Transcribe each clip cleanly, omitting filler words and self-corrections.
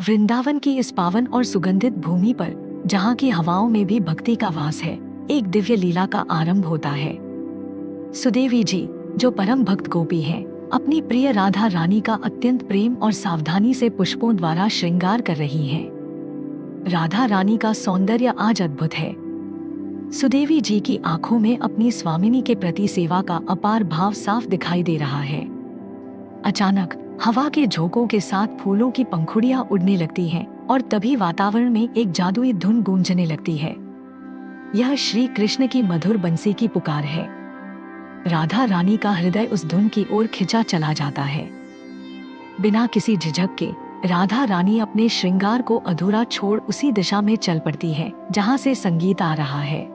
वृंदावन की इस पावन और सुगंधित भूमि पर, जहाँ की हवाओं में भी भक्ति का वास है, एक दिव्य लीला का आरंभ होता है। सुदेवी जी, जो परम भक्त गोपी हैं, अपनी प्रिय राधा रानी का अत्यंत प्रेम और सावधानी से पुष्पों द्वारा श्रृंगार कर रही हैं। राधा रानी का सौंदर्य आज अद्भुत है। सुदेवी जी की आंखों में अपनी स्वामिनी के प्रति सेवा का अपार भाव साफ दिखाई दे रहा है। अचानक हवा के झोंकों के साथ फूलों की पंखुड़ियां उड़ने लगती हैं और तभी वातावरण में एक जादुई धुन गूंजने लगती है। यह श्री कृष्ण की मधुर बंसी की पुकार है। राधा रानी का हृदय उस धुन की ओर खिंचा चला जाता है। बिना किसी झिझक के राधा रानी अपने श्रृंगार को अधूरा छोड़ उसी दिशा में चल पड़ती है जहां से संगीत आ रहा है।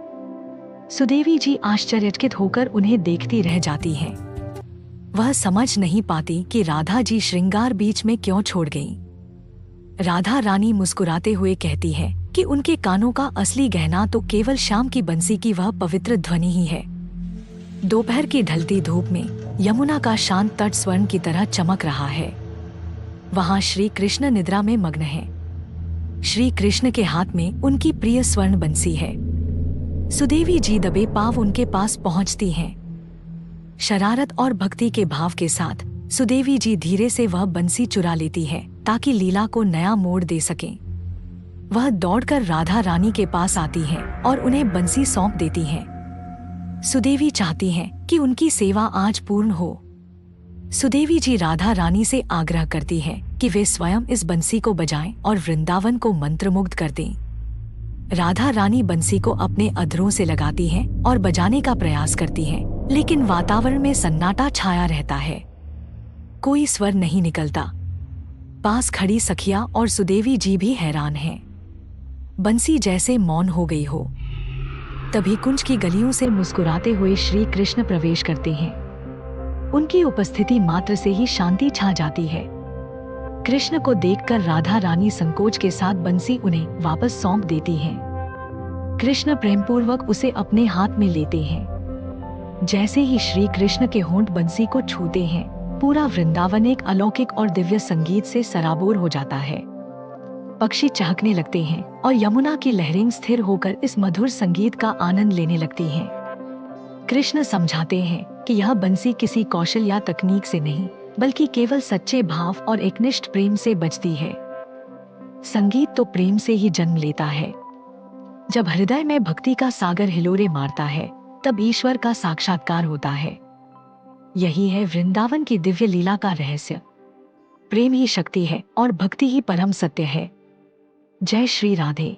सुदेवी जी आश्चर्यचकित होकर उन्हें देखती रह जाती हैं। वह समझ नहीं पाती कि राधा जी श्रृंगार बीच में क्यों छोड़ गईं। राधा रानी मुस्कुराते हुए कहती है कि उनके कानों का असली गहना तो केवल शाम की बंसी की वह पवित्र ध्वनि ही है। दोपहर की ढलती धूप में यमुना का शांत तट स्वर्ण की तरह चमक रहा है। वहां श्री कृष्ण निद्रा में मग्न है। श्री कृष्ण के हाथ में उनकी प्रिय स्वर्ण बंसी है। सुदेवी जी दबे पांव उनके पास पहुंचती हैं। शरारत और भक्ति के भाव के साथ सुदेवी जी धीरे से वह बंसी चुरा लेती है ताकि लीला को नया मोड़ दे सकें। वह दौड़कर राधा रानी के पास आती हैं और उन्हें बंसी सौंप देती हैं। सुदेवी चाहती हैं कि उनकी सेवा आज पूर्ण हो। सुदेवी जी राधा रानी से आग्रह करती हैं कि वे स्वयं इस बंसी को बजाएं और वृंदावन को मंत्रमुग्ध कर दें। राधा रानी बंसी को अपने अधरों से लगाती हैं और बजाने का प्रयास करती हैं, लेकिन वातावरण में सन्नाटा छाया रहता है। कोई स्वर नहीं निकलता। पास खड़ी सखिया और सुदेवी जी भी हैरान हैं। बंसी जैसे मौन हो गई हो। तभी कुंज की गलियों से मुस्कुराते हुए श्री कृष्ण प्रवेश करते हैं। उनकी उपस्थिति मात्र से ही शांति छा जाती है। कृष्ण को देखकर राधा रानी संकोच के साथ बंसी उन्हें वापस सौंप देती हैं। कृष्ण प्रेमपूर्वक उसे अपने हाथ में लेते हैं। जैसे ही श्री कृष्ण के होंठ बंसी को छूते हैं, पूरा वृंदावन एक अलौकिक और दिव्य संगीत से सराबोर हो जाता है। पक्षी चहकने लगते हैं और यमुना की लहरें स्थिर होकर इस मधुर संगीत का आनंद लेने लगती हैं। कृष्ण समझाते हैं कि यह बंसी किसी कौशल या तकनीक से नहीं, बल्कि केवल सच्चे भाव और एकनिष्ठ प्रेम से बजती है। संगीत तो प्रेम से ही जन्म लेता है। जब हृदय में भक्ति का सागर हिलोरे मारता है, तब ईश्वर का साक्षात्कार होता है। यही है वृंदावन की दिव्य लीला का रहस्य। प्रेम ही शक्ति है और भक्ति ही परम सत्य है। जय श्री राधे।